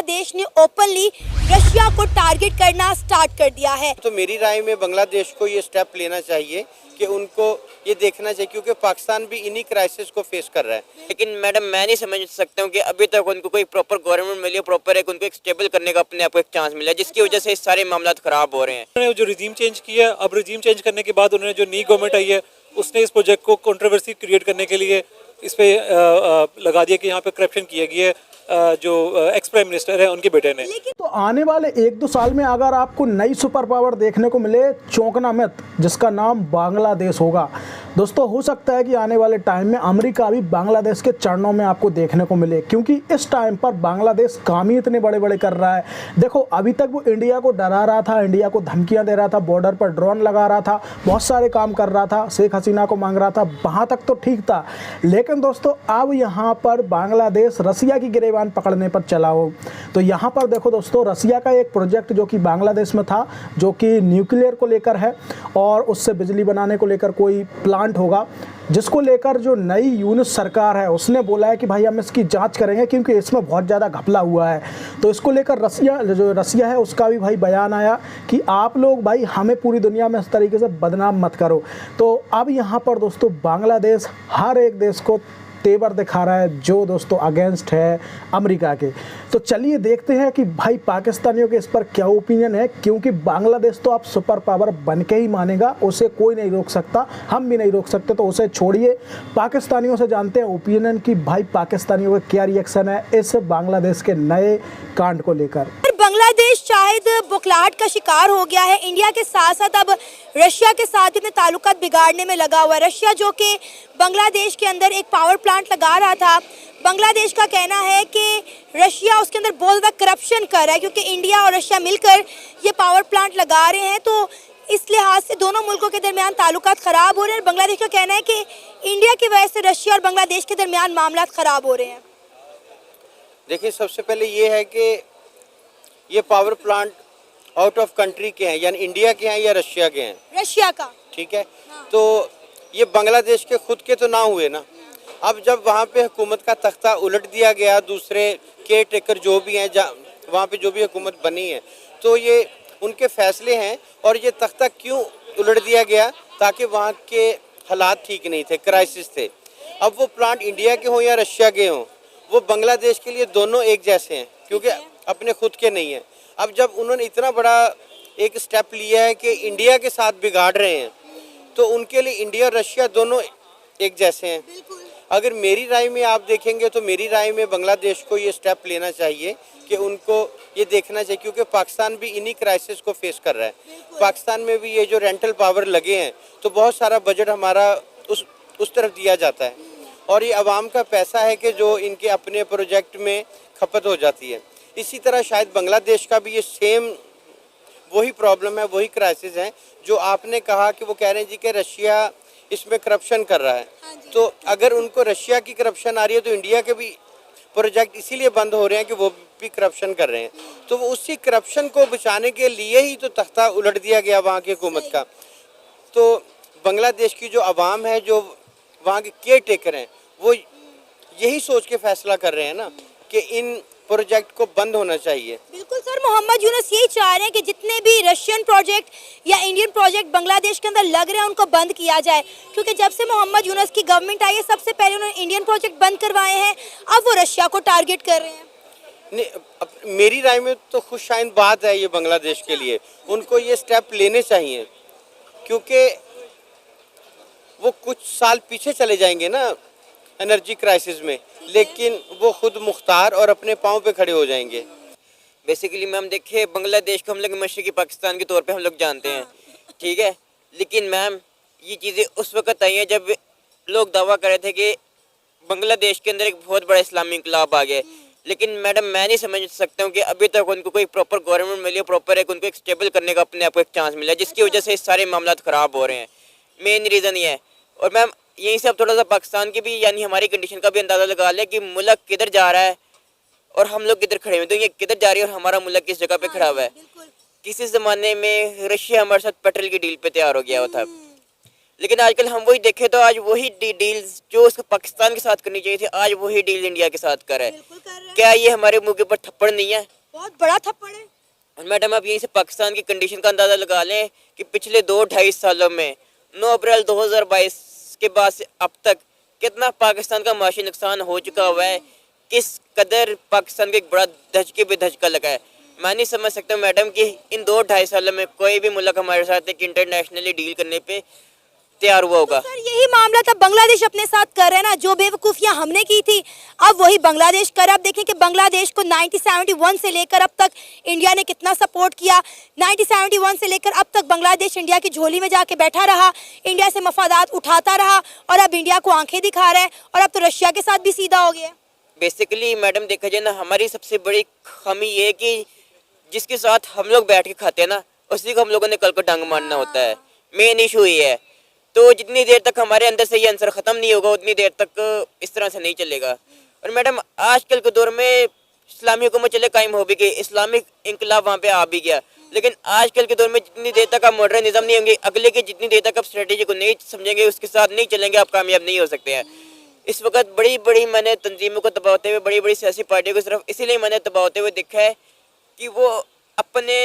बांग्लादेश ने openly Russia को target करना स्टार्ट कर दिया है। तो मेरी राय में बांग्लादेश को ये स्टेप लेना चाहिए कि उनको ये देखना चाहिए, क्योंकि पाकिस्तान भी इन्हीं क्राइसिस को फेस कर रहा है। लेकिन मैडम मैं नहीं समझ सकता हूँ कि अभी तक उनको कोई प्रॉपर गवर्नमेंट मिली, प्रॉपर एक उनको एक स्टेबल करने का अपने आप को एक चांस मिला, जिसकी वजह से सारे मामला खराब हो रहे हैं। उन्होंने जो रिजीम चेंज किया, अब रिजीम चेंज करने के बाद उन्होंने जो नई गवर्नमेंट आई है उसने इस प्रोजेक्ट को कंट्रोवर्सी क्रिएट करने के लिए इस पे लगा दिया कि यहाँ पे करप्शन किया गया है। जो एक्स प्राइम मिनिस्टर है उनके बेटे ने। तो आने वाले 1-2 साल में अगर आपको नई सुपर पावर देखने को मिले, चौंकना मत, जिसका नाम बांग्लादेश होगा। दोस्तों, हो सकता है कि आने वाले टाइम में अमेरिका भी बांग्लादेश के चरणों में आपको देखने को मिले, क्योंकि इस टाइम पर बांग्लादेश काम ही इतने बड़े बड़े कर रहा है। देखो, अभी तक वो इंडिया को डरा रहा था, इंडिया को धमकियां दे रहा था, बॉर्डर पर ड्रोन लगा रहा था, बहुत सारे काम कर रहा था, शेख हसीना को मांग रहा था, वहाँ तक तो ठीक था। लेकिन दोस्तों, अब यहाँ पर बांग्लादेश रसिया की गिरेबान पकड़ने पर चला हो। तो यहाँ पर देखो दोस्तों, रसिया का एक प्रोजेक्ट जो कि बांग्लादेश में था, जो कि न्यूक्लियर को लेकर है और उससे बिजली बनाने को लेकर कोई प्लांट होगा, जिसको लेकर जो नई यूनिस सरकार है उसने बोला है कि भाई हम इसकी जांच करेंगे, क्योंकि इसमें बहुत ज़्यादा घपला हुआ है। तो इसको लेकर रसिया है उसका भी भाई बयान आया कि आप लोग भाई हमें पूरी दुनिया में इस तरीके से बदनाम मत करो। तो अब यहाँ पर दोस्तों बांग्लादेश हर एक देश को तेवर दिखा रहा है जो दोस्तों अगेंस्ट है अमेरिका के। तो चलिए देखते हैं कि भाई पाकिस्तानियों के इस पर क्या ओपिनियन है, क्योंकि बांग्लादेश तो आप सुपर पावर बन के ही मानेगा, उसे कोई नहीं रोक सकता, हम भी नहीं रोक सकते। तो उसे छोड़िए, पाकिस्तानियों से जानते हैं ओपिनियन कि भाई पाकिस्तानियों का क्या रिएक्शन है इस बांग्लादेश के नए कांड को लेकर। बांग्लादेश शायद बुखलाहट का शिकार हो गया है। इंडिया के साथ साथ अब रशिया के साथ अपने ताल्लुकात बिगाड़ने में लगा हुआ है। रशिया जो कि बांग्लादेश के अंदर एक पावर प्लांट लगा रहा था, बांग्लादेश का कहना है कि रशिया उसके अंदर बहुत ज़्यादा करप्शन कर रहा है, क्योंकि इंडिया और रशिया मिलकर ये पावर प्लांट लगा रहे हैं। तो इस लिहाज से दोनों मुल्कों के दरमियान ताल्लुकात ख़राब हो रहे हैं। बांग्लादेश का कहना है कि इंडिया की वजह से रशिया और बांग्लादेश के दरमियान मामला ख़राब हो रहे हैं। देखिए, सबसे पहले ये है कि ये power plant out of country के हैं, यानी इंडिया के हैं या रशिया के हैं? रशिया का। ठीक है। हाँ। तो ये बांग्लादेश के खुद के तो ना हुए ना। अब जब वहाँ पे हुकूमत का तख्ता उलट दिया गया, दूसरे केयर टेकर जो भी हैं वहाँ पे जो भी हुकूमत बनी है, तो ये उनके फैसले हैं। और ये तख्ता क्यों उलट दिया गया? ताकि वहाँ के हालात ठीक नहीं थे, क्राइसिस थे। अब वो प्लांट इंडिया के हों या रशिया के हों, वो बांग्लादेश के लिए दोनों एक जैसे हैं, क्योंकि अपने खुद के नहीं है। अब जब उन्होंने इतना बड़ा एक स्टेप लिया है कि इंडिया के साथ बिगाड़ रहे हैं, तो उनके लिए इंडिया और रशिया दोनों एक जैसे हैं। अगर मेरी राय में आप देखेंगे तो मेरी राय में बांग्लादेश को ये स्टेप लेना चाहिए कि उनको ये देखना चाहिए, क्योंकि पाकिस्तान भी इन्हीं क्राइसिस को फेस कर रहा है। पाकिस्तान में भी ये जो रेंटल पावर लगे हैं, तो बहुत सारा बजट हमारा उस तरफ दिया जाता है, और ये आवाम का पैसा है कि जो इनके अपने प्रोजेक्ट में खपत हो जाती है। इसी तरह शायद बांग्लादेश का भी ये सेम वही प्रॉब्लम है, वही क्राइसिस है जो आपने कहा कि वो कह रहे हैं जी कि रशिया इसमें करप्शन कर रहा है। तो अगर उनको रशिया की करप्शन आ रही है, तो इंडिया के भी प्रोजेक्ट इसीलिए बंद हो रहे हैं कि वो भी करप्शन कर रहे हैं। तो वो उसी करप्शन को बचाने के लिए ही तो तख्ता उलट दिया गया वहाँ की हुकूमत का। तो बांग्लादेश की जो आवाम है, जो वहाँ के केयर टेकर हैं, वो यही सोच के फैसला कर रहे हैं ना कि इन प्रोजेक्ट को बंद होना चाहिए। बिल्कुल सर, मोहम्मद यूनुस यही चाह रहे हैं कि जितने भी रशियन प्रोजेक्ट या इंडियन प्रोजेक्ट बांग्लादेश के अंदर लग रहे हैं उनको बंद किया जाए, क्योंकि जब से मोहम्मद यूनुस की गवर्नमेंट आई है, सबसे पहले उन्होंने इंडियन प्रोजेक्ट बंद करवाए हैं, अब वो रशिया को टारगेट कर रहे हैं। नहीं, मेरी राय में तो खुशआइन बात है ये बांग्लादेश के लिए। उनको ये स्टेप लेने चाहिए, क्योंकि वो कुछ साल पीछे चले जाएंगे ना एनर्जी क्राइसिस में, लेकिन वो खुद मुख्तार और अपने पाँव पे खड़े हो जाएंगे। बेसिकली मैम देखिए, बांग्लादेश को हम लोग मशरकी पाकिस्तान के तौर पे हम लोग जानते हैं, ठीक है। लेकिन मैम ये चीज़ें उस वक्त आई हैं जब लोग दावा कर रहे थे कि बांग्लादेश के अंदर एक बहुत बड़ा इस्लामी इंकलाब आ गया। लेकिन मैडम मैं नहीं समझ सकता हूँ कि अभी तक उनको कोई प्रॉपर गवर्नमेंट मिली, प्रॉपर एक उनको एक स्टेबल करने का अपने आप को एक चांस मिला, जिसकी वजह से सारे मामला ख़राब हो रहे हैं। मेन रीज़न ये है। और मैम यहीं से अब थोड़ा सा पाकिस्तान की भी यानी हमारी कंडीशन का भी अंदाज़ा लगा लें कि मुल्क किधर जा रहा है और हम लोग किधर खड़े हुए। तो ये किधर जा रही है और हमारा मुल्क किस जगह पे खड़ा हुआ है। किसी ज़माने में रशिया हमारे साथ पेट्रोल की डील पे तैयार हो गया हुआ था, लेकिन आजकल हम वही देखें तो आज वही डील्स जो उसको पाकिस्तान के साथ करनी चाहिए थी, आज वही डील इंडिया के साथ कर रहा है। बिल्कुल कर रहे हैं। क्या ये हमारे मुंह के ऊपर थप्पड़ नहीं है? बहुत बड़ा थप्पड़ है। और मैडम आप यहीं से पाकिस्तान की कंडीशन का अंदाज़ा लगा लें कि पिछले 2-2.5 सालों में 9 अप्रैल 2022 के बाद से अब तक कितना पाकिस्तान का माशी नुकसान हो चुका हुआ है, किस कदर पाकिस्तान को एक बड़ा धचके पे धचका लगा है। मैं नहीं समझ सकता मैडम कि इन 2-2.5 सालों में कोई भी मुल्क हमारे साथ एक इंटरनेशनली डील करने पे तैयार हुआ होगा। सर यही मामला था बांग्लादेश अपने साथ कर रहे हैं ना, जो बेवकूफियां हमने की थी अब वही बांग्लादेश कर। अब देखें कि बांग्लादेश को 1971 से लेकर अब तक इंडिया ने कितना सपोर्ट किया। 1971 से लेकर अब तक बांग्लादेश इंडिया की झोली में जाके बैठा रहा, इंडिया से मफादात उठाता रहा और अब इंडिया को आंखें दिखा रहा है और अब तो रशिया के साथ भी सीधा हो गया। बेसिकली मैडम देखा जाए ना, हमारी सबसे बड़ी खामी ये है कि जिसके साथ हम लोग बैठ के खाते हैं ना, उसी को हम लोगों ने कल को डंग मारना होता है। मेन इशू ये है। तो जितनी देर तक हमारे अंदर से ये आंसर ख़त्म नहीं होगा उतनी देर तक इस तरह से नहीं चलेगा। और मैडम आजकल के दौर में इस्लामी हुकूमत चले कायम हो भी गई, इस्लामिक इंकलाब वहाँ पे आ भी गया, लेकिन आजकल के दौर में जितनी देर तक आप मॉडर्न निज़ाम नहीं होंगे, अगले की जितनी देर तक आप स्ट्रेटेजी को नहीं समझेंगे, उसके साथ नहीं चलेंगे, आप कामयाब नहीं हो सकते हैं। इस वक्त बड़ी बड़ी मैंने तंजीमों को दबाते हुए, बड़ी बड़ी सियासी पार्टियों को सिर्फ इसीलिए मैंने दबाते हुए देखा है कि वो अपने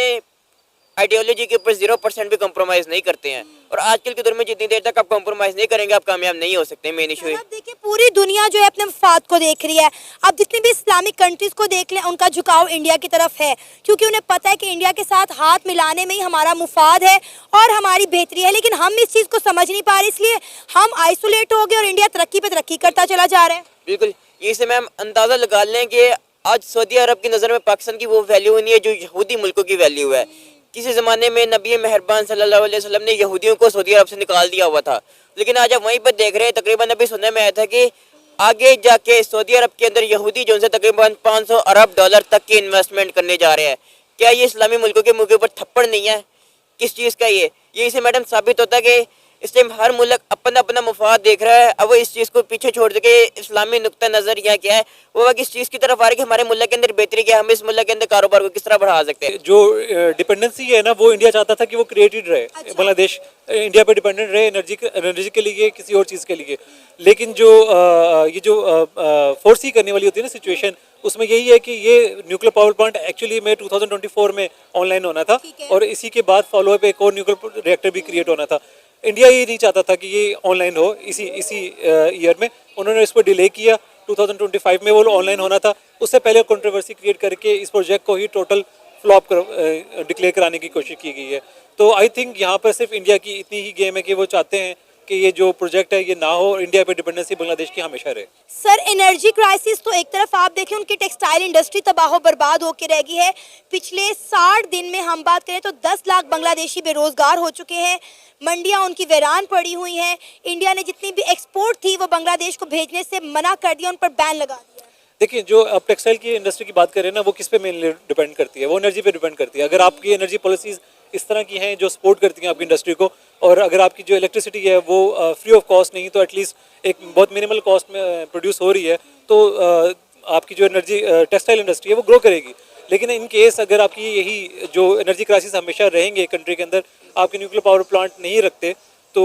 आइडियोलॉजी के ऊपर 0% भी कॉम्प्रोमाइज़ नहीं करते हैं। और आजकल के दौर में जितनी देर तक आप कॉम्प्रोमाइज़ नहीं करेंगे आप कामयाब नहीं हो सकते। मेन इशू है। अब देखिए पूरी दुनिया जो है अपने मफाद को देख रही है। अब जितनी भी इस्लामिक कंट्रीज को देख लें, उनका झुकाव इंडिया की तरफ है, क्योंकि उन्हें पता है कि इंडिया के साथ हाथ मिलाने में ही हमारा मुफाद है और हमारी बेहतरी है। लेकिन हम इस चीज़ को समझ नहीं पा रहे, इसलिए हम आइसोलेट हो गए और इंडिया तरक्की पे तरक्की करता चला जा रहा है। बिल्कुल, ये से मैम अंदाज़ा लगा लें कि आज सऊदी अरब की नज़र में पाकिस्तान की वो वैल्यू नहीं है जो यहूदी मुल्कों की वैल्यू है। किसी ज़माने में नबी मेहरबान सल्लल्लाहु अलैहि वसल्लम ने यहूदियों को सऊदी अरब से निकाल दिया हुआ था, लेकिन आज आप वहीं पर देख रहे हैं, तकरीबन अभी सुनने में आया था कि आगे जाके सऊदी अरब के अंदर यहूदी जो से तकरीबन 500 अरब डॉलर तक की इन्वेस्टमेंट करने जा रहे हैं। क्या ये इस्लामी मुल्कों के मुँह के ऊपर थप्पड़ नहीं है? किस चीज़ का ये इसे मैडम साबित होता है कि इस टाइम हर मुल्क अपना अपना मुफाद देख रहा है। अब वो इस चीज़ को पीछे छोड़ के इस्लामी नुक्ता नज़र यहाँ क्या है, वो किस चीज़ की तरफ आ रही है कि हमारे मुल्क के अंदर बेहतरी क्या है, हम इस मुल्क के अंदर कारोबार को किस तरह बढ़ा सकते हैं। जो डिपेंडेंसी है ना, वो इंडिया चाहता था कि वो क्रिएटेड रहे। बांग्लादेश इंडिया पे डिपेंडेंट रहे एनर्जी के लिए, किसी और चीज़ के लिए। लेकिन जो ये जो फोर्सी करने वाली होती है ना सिचुएशन, उसमें यही है कि ये न्यूक्लियर पावर प्लांट एक्चुअली में 2024 में ऑनलाइन होना था और इसी के बाद फॉलोअप एक और न्यूक्लियर रिएक्टर भी क्रिएट होना था। इंडिया ये नहीं चाहता था कि ये ऑनलाइन हो इसी ईयर में, उन्होंने इस पर डिले किया। 2025 में वो ऑनलाइन होना था, उससे पहले कंट्रोवर्सी क्रिएट करके इस प्रोजेक्ट को ही टोटल फ्लॉप डिक्लेयर कराने की कोशिश की गई है। तो आई थिंक यहाँ पर सिर्फ इंडिया की इतनी ही गेम है कि वो चाहते हैं कि ये जो प्रोजेक्ट है ये ना हो और इंडिया पे डिपेंडेंसी बांग्लादेश की हमेशा रहे। सर एनर्जी क्राइसिस तो एक तरफ आप देखें, उनकी टेक्सटाइल इंडस्ट्री तबाह बर्बाद होकर रह गई है। पिछले 60 दिन में हम बात करें तो 10 लाख बांग्लादेशी बेरोजगार हो चुके हैं, मंडियां उनकी वीरान पड़ी हुई हैं। इंडिया ने जितनी भी एक्सपोर्ट थी वो बांग्लादेश को भेजने से मना कर दिया, उन पर बैन लगा दिया। देखिए, जो अब टेक्सटाइल की इंडस्ट्री की बात करें ना, वो किस पे मेनली डिपेंड करती है? वो एनर्जी पे डिपेंड करती है। अगर आपकी एनर्जी पॉलिसीज़ इस तरह की हैं जो सपोर्ट करती हैं आपकी इंडस्ट्री को, और अगर आपकी जो इलेक्ट्रिसिटी है वो फ्री ऑफ कॉस्ट नहीं तो एटलीस्ट एक बहुत मिनिमल कॉस्ट में प्रोड्यूस हो रही है, तो आपकी जो एनर्जी टेक्सटाइल इंडस्ट्री है वो ग्रो करेगी। लेकिन इन केस अगर आपकी यही जो एनर्जी क्राइसिस हमेशा रहेंगे कंट्री के अंदर, आपके न्यूक्लियर पावर प्लांट नहीं रखते, तो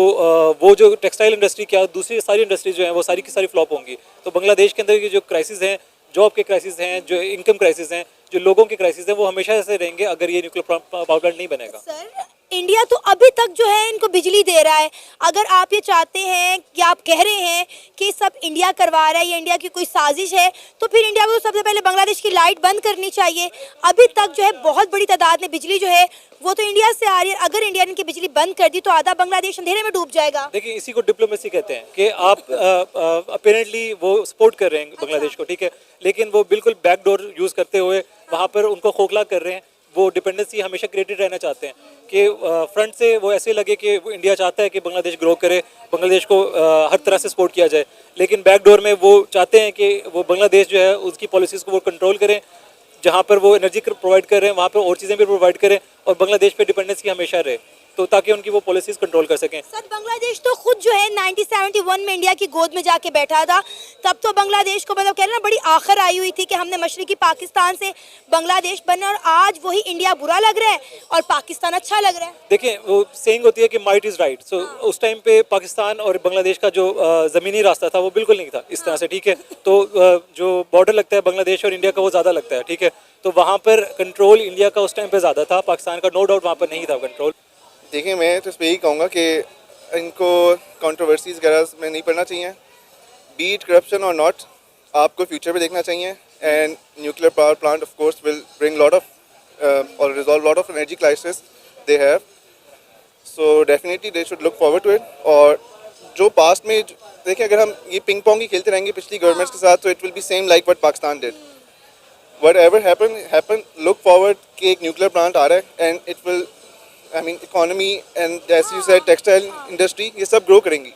वो जो टेक्सटाइल इंडस्ट्री क्या दूसरी सारी इंडस्ट्री जो है वो सारी की सारी फ्लॉप होंगी। तो बांग्लादेश के अंदर के जो क्राइसिस हैं, जॉब के क्राइसिस हैं, जो इनकम क्राइसिस हैं, जो लोगों के क्राइसिस हैं, वो हमेशा ऐसे रहेंगे अगर ये न्यूक्लियर पावर प्लांट नहीं बनेगा। सर इंडिया तो अभी तक जो है इनको बिजली दे रहा है। अगर आप ये चाहते हैं कि आप कह रहे हैं कि सब इंडिया करवा रहा है, ये इंडिया की कोई साजिश है, तो फिर इंडिया को सबसे पहले बांग्लादेश की लाइट बंद करनी चाहिए। अभी तक जो है बहुत बड़ी तादाद में बिजली जो है वो तो इंडिया से आ रही है। अगर इंडिया ने इनकी बिजली बंद कर दी तो आधा बांग्लादेश अंधेरे में डूब जाएगा। देखिए, इसी को डिप्लोमेसी कहते हैं कि आप अपेरेंटली वो सपोर्ट कर रहे हैं बांग्लादेश को, ठीक है, लेकिन वो बिल्कुल बैकडोर यूज़ करते हुए वहाँ पर उनको खोखला कर रहे हैं। वो डिपेंडेंसी हमेशा क्रिएटेड रहना चाहते हैं कि फ्रंट से वो ऐसे लगे कि इंडिया चाहता है कि बांग्लादेश ग्रो करे, बांग्लादेश को हर तरह से सपोर्ट किया जाए, लेकिन बैकडोर में वो चाहते हैं कि वो बांग्लादेश जो है उसकी पॉलिसीज़ को वो कंट्रोल करें। जहाँ पर वो एनर्जी प्रोवाइड कर रहे हैं वहाँ पर और चीज़ें भी प्रोवाइड करें और बांग्लादेश पे डिपेंडेंसी हमेशा रहे। तो ताकि उनकी वो पॉलिसीज कंट्रोल कर सकें। सर बांग्लादेश तो खुद जो है 1971 में इंडिया की गोद में जाके बैठा था, तब तो बांग्लादेश को मतलब कह रहे ना बड़ी आखिर आई हुई थी कि हमने मशरकी पाकिस्तान से बांग्लादेश बना, और आज वही इंडिया बुरा लग रहा है और पाकिस्तान अच्छा लग रहा है। देखिए वो सेइंग होती है कि माइट इज़ राइट। सो उस टाइम पे पाकिस्तान और बांग्लादेश का जो ज़मीनी रास्ता था वो बिल्कुल नहीं था इस तरह से, ठीक है। तो जो बॉर्डर लगता है बांग्लादेश और इंडिया का वो ज़्यादा लगता है, ठीक है। तो वहाँ पर कंट्रोल इंडिया का उस टाइम पे ज़्यादा था, पाकिस्तान का नो डाउट वहाँ पर नहीं था कंट्रोल। देखिए मैं तो इस पर यही कहूँगा कि इनको कंट्रोवर्सीज वगैरह में नहीं पड़ना चाहिए, बीट करप्शन और नॉट, आपको फ्यूचर में देखना चाहिए। And nuclear power plant of course will bring lot of और resolve lot of energy crisis they have, so definitely they should look forward to it. और जो पास्ट में देखिए, अगर हम ये पिंग पोंग ही खेलते रहेंगे पिछली गवर्नमेंट्स के साथ, तो it will be same like what Pakistan did. Whatever happen, look forward कि एक न्यूक्लियर प्लांट आ रहा है and it will, I mean economy and as you said textile industry, ये सब ग्रो करेंगी,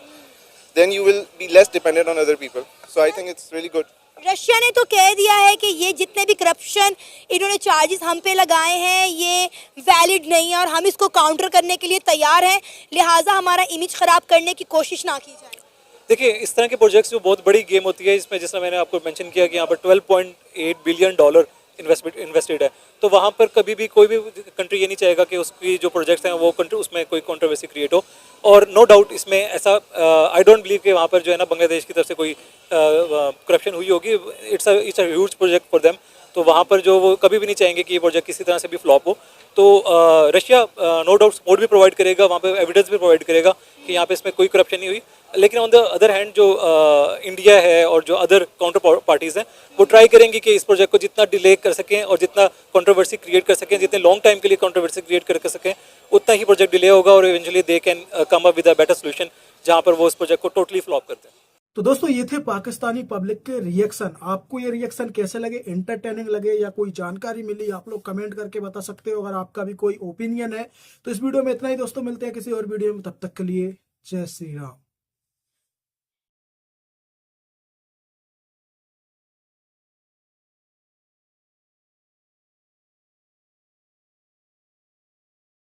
then you will be less dependent on other people. So I think it's really good. Russia ने तो कह दिया है कि ये जितने भी करप्शन इन्होंने चार्जेस हम पे लगाए हैं ये वैलिड नहीं है और हम इसको काउंटर करने के लिए तैयार हैं, लिहाजा हमारा इमेज ख़राब करने की कोशिश ना की जाए। देखिए इस तरह के प्रोजेक्ट्स जो बहुत बड़ी गेम होती है, इसमें जिसमें मैंने आपको मेंशन किया कि यहाँ पर $12.8 बिलियन इन्वेस्टेड है, तो वहाँ पर कभी भी कोई भी कंट्री ये नहीं चाहेगा कि उसकी जो प्रोजेक्ट्स हैं वो कंट्री उसमें कोई कंट्रोवर्सी क्रिएट हो। और नो डाउट इसमें ऐसा आई डोंट बिलीव कि वहाँ पर जो है ना बांग्लादेश की तरफ से कोई करप्शन हुई होगी। It's a huge project for them, तो वहाँ पर जो वो कभी भी नहीं चाहेंगे कि ये प्रोजेक्ट किसी तरह से भी फ्लॉप हो। तो रशिया नो डाउट सपोर्ट भी प्रोवाइड करेगा, वहाँ पे एविडेंस भी प्रोवाइड करेगा कि यहाँ पे इसमें कोई करप्शन नहीं हुई। लेकिन ऑन द अदर हैंड जो इंडिया है और जो अदर काउंटर पार्टीज़ हैं वो ट्राई करेंगी कि इस प्रोजेक्ट को जितना डिले कर सकें और जितना कंट्रोवर्सी क्रिएट कर सकें, जितने लॉन्ग टाइम के लिए कंट्रोवर्सी क्रिएट कर सकें, उतना ही प्रोजेक्ट डिले होगा और eventually they can come up with a better solution जहाँ पर वो इस प्रोजेक्ट को टोटली फ्लॉप करते हैं। तो दोस्तों ये थे पाकिस्तानी पब्लिक के रिएक्शन। आपको ये रिएक्शन कैसे लगे, एंटरटेनिंग लगे या कोई जानकारी मिली, आप लोग कमेंट करके बता सकते हो। अगर आपका भी कोई ओपिनियन है तो इस वीडियो में इतना ही दोस्तों, मिलते हैं किसी और वीडियो में, तब तक के लिए जय श्री राम।